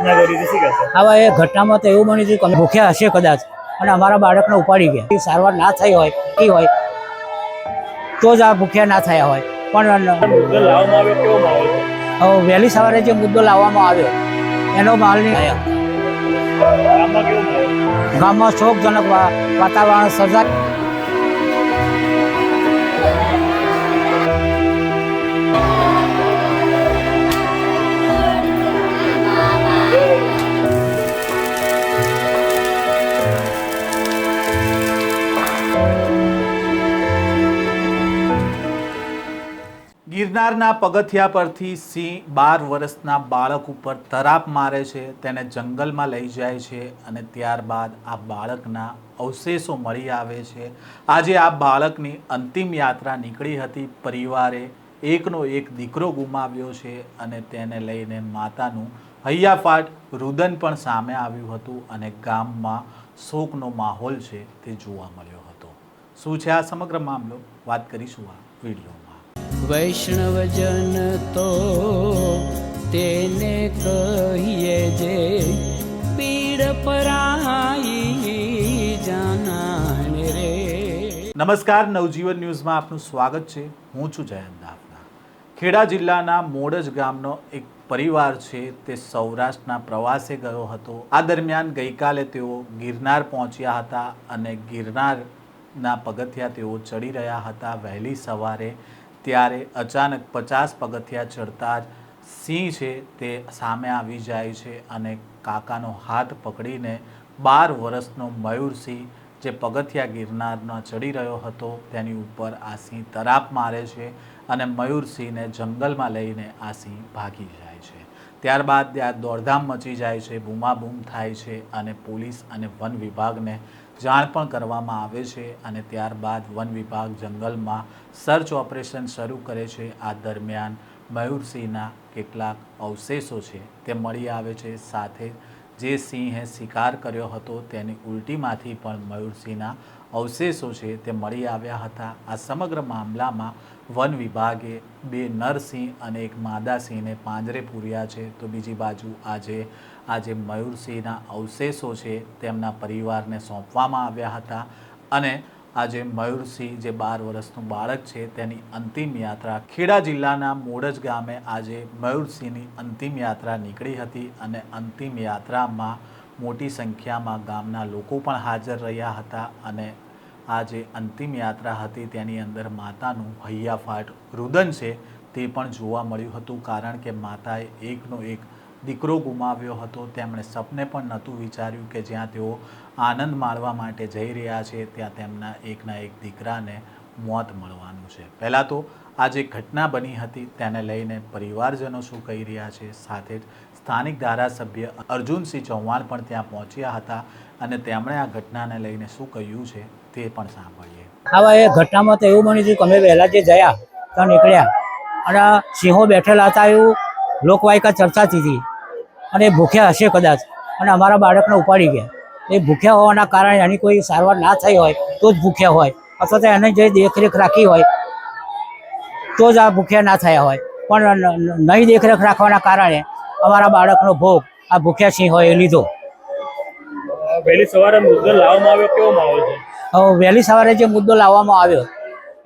ઘટના કરી હતી, શું કહેશો? હવે એ ઘટનામાં તો એવું બન્યું હતું કે અમે ભૂખ્યા હશે કદાચ અને અમારા બાળકને ઉપાડી ગયા. સારવાર ના થઈ હોય તો જ આ ભૂખ્યા ના થયા હોય. પણ મુદ્દો લાવવામાં આવ્યો, કેવો માહોલ છે? વહેલી સવારે જે મુદ્દો લાવવામાં આવ્યો એનો માહોલ નહીં થયા. ગામમાં કેવો માહોલ? ગામમાં શોકજનક વાતાવરણ સર્જાય. ગિરનારના પગથિયા પરથી સિંહ 12 વર્ષના બાળક ઉપર તરાપ મારે છે, તેને જંગલમાં લઈ જાય છે અને ત્યારબાદ આ બાળકના અવશેષો મળી આવે છે. આજે આ બાળકની અંતિમ યાત્રા નીકળી હતી. પરિવારે એકનો એક દીકરો ગુમાવ્યો છે અને તેને લઈને માતાનું હૈયાફાટ રુદન પણ સામે આવ્યું હતું અને ગામમાં શોકનો માહોલ છે તે જોવા મળ્યો હતો. શું છે આ સમગ્ર મામલો, વાત કરીશું આ વિડીયોમાં. વૈષ્ણવજન તો તેને કહીએ જે પીડ પરાઈ જાનાને રે. નમસ્કાર, નવજીવન ન્યૂઝમાં આપનું સ્વાગત છે. હું છું જયંત દાફના. ખેડા જિલ્લાના મોડજ ગામનો એક પરિવાર છે તે સૌરાષ્ટ્રના પ્રવાસે ગયો હતો. આ દરમિયાન ગઈકાલે તેઓ ગિરનાર પહોંચ્યા હતા અને ગિરનારના પગથિયા તેઓ ચડી રહ્યા હતા વહેલી સવારે. ત્યારે અચાનક 50 પગથિયા ચડતા જ સિંહ છે તે સામે આવી જાય છે અને કાકાનો હાથ પકડીને 12 વર્ષનો મયુરસિંહ જે પગથિયા ગિરનારમાં ચડી રહ્યો હતો તેની ઉપર આ સિંહ તરાપ મારે છે અને મયુરસિંહને જંગલમાં લઈને આ સિંહ ભાગી જાય છે. ત્યારબાદ ત્યાં દોડધામ મચી જાય છે, બૂમાબૂમ થાય છે અને પોલીસ અને વન વિભાગને જાણ પણ કરવામાં આવે છે અને ત્યારબાદ વન વિભાગ જંગલમાં સર્ચ ઓપરેશન શરૂ કરે છે. આ દરમિયાન મયુરસિંહના કેટલાક અવશેષો છે તે મળી આવે છે. સાથે જે સિંહે શિકાર કર્યો હતો તેની ઉલટીમાંથી પણ મયુરસિંહના અવશેષો છે તે મળી આવ્યા હતા. આ સમગ્ર મામલામાં વન વિભાગે 2 નરસિંહ અને 1 માદા સિંહને પાંજરે પૂર્યા છે. તો બીજી બાજુ આજે મયુરસિંહના અવશેષો છે તેમના પરિવારને સોંપવામાં આવ્યા હતા અને આજે મયુરસિંહ જે 12 વર્ષનું બાળક છે તેની અંતિમ યાત્રા ખેડા જિલ્લાના મોડજ ગામે આજે મયુરસિંહની અંતિમ યાત્રા નીકળી હતી અને અંતિમ યાત્રામાં મોટી સંખ્યામાં ગામના લોકો પણ હાજર રહ્યા હતા અને આ જે અંતિમ યાત્રા હતી તેની અંદર માતાનું હૈયાફાટ રુદન છે તે પણ જોવા મળ્યું હતું. કારણ કે માતાએ એકનો એક દીકરો ગુમાવ્યો હતો. તેમણે સપને પણ નહોતું વિચાર્યું કે જ્યાં તેઓ આનંદ માણવા માટે જઈ રહ્યા છે ત્યાં તેમના એકના એક દીકરાને મોત મળવાનું છે. પહેલાં તો આ જે ઘટના બની હતી તેને લઈને પરિવારજનો શું કહી રહ્યા છે, સાથે જ સ્થાનિક ધારાસભ્ય અર્જુનસિંહ ચૌહાણ પણ ત્યાં પહોંચ્યા હતા અને તેમણે આ ઘટનાને લઈને શું કહ્યું છે તે પણ સાંભળીએ. હવે એ ઘટનામાં તો એવું બન્યું હતું કે અમે વહેલા જે ગયા તો નીકળ્યા અને સિંહો બેઠેલા હતા એવું લોકવાયકા ચર્ચાતી હતી અને ભૂખ્યા હશે કદાચ અને અમારા બાળકને ઉપાડી ગયા. એ ભૂખ્યા હોવાના કારણે એની કોઈ સારવાર ના થઈ હોય તો જ ભૂખ્યા હોય અથવા તો એને જે દેખરેખ રાખી હોય તો જ આ ભૂખ્યા ના થયા હોય. પણ નહીં દેખરેખ રાખવાના કારણે અમારા બાળકનો ભોગ આ ભૂખ્યા સિંહ હોય એ લીધો. વહેલી સવારે મુદ્દો લાવવામાં આવ્યો, કેવો માહોલ છે? વહેલી સવારે જે મુદ્દો લાવવામાં આવ્યો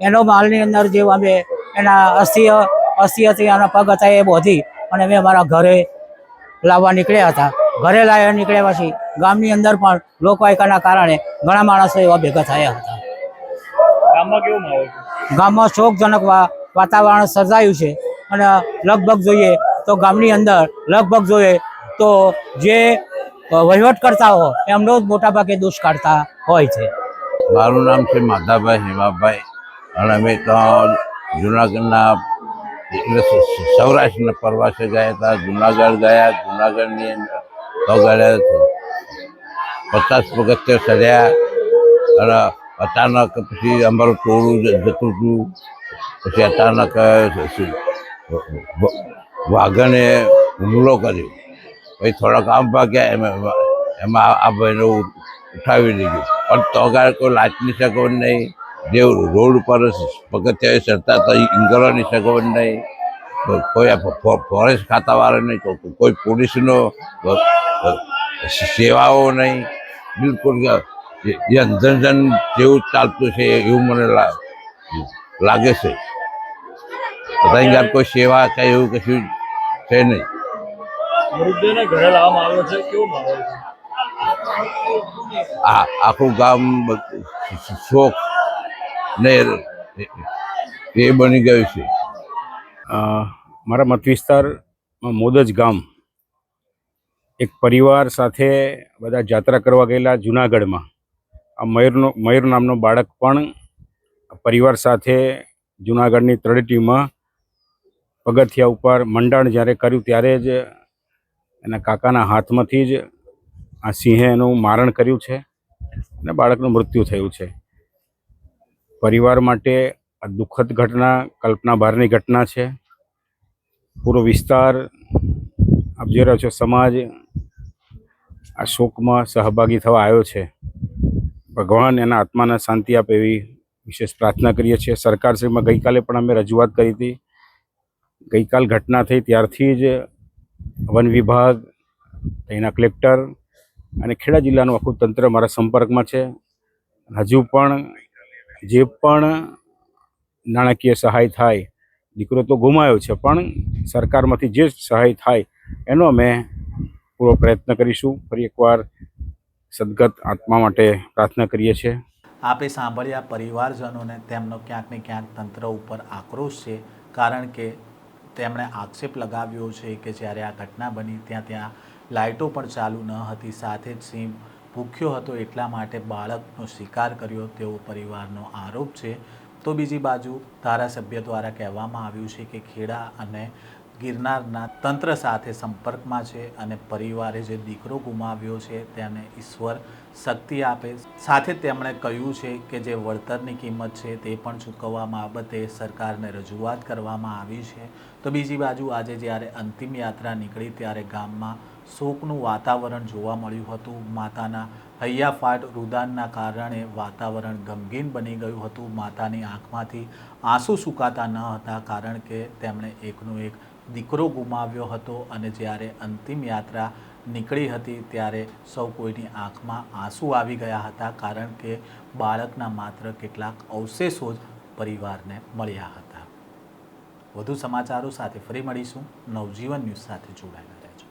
એનો માલની અંદર જે અમે એના અસ્થિ હતી એના પગ હતા એ બોધી અને અમે અમારા ઘરે લાવવા નીકળ્યા હતા. ઘરે લાવવા નીકળ્યા પછી ગામની અંદર પણ લોકવાયકાના કારણે ઘણા માણસો એવા ભેગા થયા હતા. ગામમાં કેવો માહોલ છે? ગામમાં શોકજનક વાતાવરણ સર્જાયું છે અને લગભગ જોઈએ તો ગામની અંદર તો જે વહીવટ કરતા હોય એમનો જ મોટાભાગે દોષ કાઢતા હોય છે. મારું નામ છે માધાભાઈ હેમાભાઈ અને અમે તો જુનાગઢના એટલે સૌરાષ્ટ્રના પ્રવાસે ગયા હતા. જુનાગઢ ગયા. જુનાગઢની અંદર તો ગયા 50 પગથિયા ચડ્યા અને અચાનક પછી અમારું ટોળું જતું હતું. પછી અચાનક વાઘણે હુમલો કર્યો. પછી થોડાક આમ ભાગ્યા એમાં આ ભાઈને ઉઠાવી લીધું પણ તો આગળ કોઈ લાચની સગવડ નહીં. જે રોડ ઉપર પગથિયા ચડતા હતા એ ઇંગરોની સગવડ નહીં. કોઈ ફોરેસ્ટ ખાતાવાળા નહીં, કોઈ પોલીસનો સેવાઓ નહીં, બિલકુલ જે અંદર જેવું ચાલતું છે એવું મને લાગે છે. બધા કોઈ સેવા કે એવું કશું છે નહીં. મૃતદેહને ઘરે લાવવામાં આવ્યો છે, કેવો માહોલ છે? આખું ગામ શોક ને એ બની ગયું છે. મારા મત વિસ્તારમાં મોદજ ગામ એક પરિવાર સાથે બધા જાત્રા કરવા ગયેલા જુનાગઢમાં. આ મયુર નામનો બાળક પણ પરિવાર સાથે જુનાગઢની તળેટીમાં પગથિયા ઉપર મંડાણ જ્યારે કર્યું ત્યારે જ એના કાકાના હાથમાંથી જ આ સિંહે એનું મારણ કર્યું છે અને બાળકનું મૃત્યુ થયું છે. પરિવાર માટે આ દુઃખદ ઘટના, કલ્પના બહારની ઘટના છે. પૂરો વિસ્તાર, આપ જોઈ રહ્યો છો, સમાજ આ શોકમાં સહભાગી થવા આવ્યો છે. ભગવાન એના આત્માને શાંતિ આપે એવી વિશેષ પ્રાર્થના કરીએ છીએ. સરકારશ્રીમાં ગઈકાલે પણ અમે રજૂઆત કરી હતી. ગઈકાલ ઘટના થઈ ત્યારથી જ વન વિભાગ, અહીંના કલેક્ટર અને ખેડા જિલ્લાનું આખું તંત્ર મારા સંપર્કમાં છે. હજુ પણ જે પણ નાણાકીય સહાય થાય, દીકરો તો ગુમાયો છે, પણ સરકારમાંથી જે સહાય થાય એનો અમે પૂરો પ્રયત્ન કરીશું. ફરી એકવાર સદગત આત્મા માટે પ્રાર્થના કરીએ છીએ. આપે સાંભળ્યા પરિવારજનોને તેમનો ક્યાંક ને ક્યાંક તંત્ર ઉપર આક્રોશ છે, કારણ કે તેમણે આક્ષેપ લગાવ્યો છે કે જ્યારે આ ઘટના બની ત્યાં લાઇટો પણ ચાલુ ન હતી, સાથે જ સિંહ ભૂખ્યો હતો એટલા માટે બાળકનો શિકાર કર્યો તેવો પરિવારનો આરોપ છે. તો બીજી બાજુ ધારાસભ્ય દ્વારા કહેવામાં આવ્યું છે કે ખેડા અને ગિરનારના તંત્ર સાથે સંપર્કમાં છે અને પરિવારે જે દીકરો ગુમાવ્યો છે તેને ઈશ્વર શક્તિ આપે. સાથે તેમણે કહ્યું છે કે જે વળતરની કિંમત છે તે પણ ચૂકવવા બાબતે સરકારને રજૂઆત કરવામાં આવી છે. તો બીજી બાજુ આજે જ્યારે અંતિમ યાત્રા નીકળી ત્યારે ગામમાં શોકનું વાતાવરણ જોવા મળ્યું હતું. માતાના હૈયાફાટ રુદાનના કારણે વાતાવરણ ગમગીન બની ગયું હતું. માતાની આંખમાંથી આંસુ સુકાતા ન હતા, કારણ કે તેમણે એકનો એક દીકરો ગુમાવ્યો હતો અને જ્યારે અંતિમ યાત્રા નીકળી હતી ત્યારે સૌ કોઈની આંખમાં આંસુ આવી ગયા હતા, કારણ કે બાળકના માત્ર કેટલાક અવશેષો જ પરિવારને મળ્યા હતા. વધુ સમાચારો સાથે ફરી મળીશું. નવજીવન ન્યૂઝ સાથે જોડાયેલા રહેજો.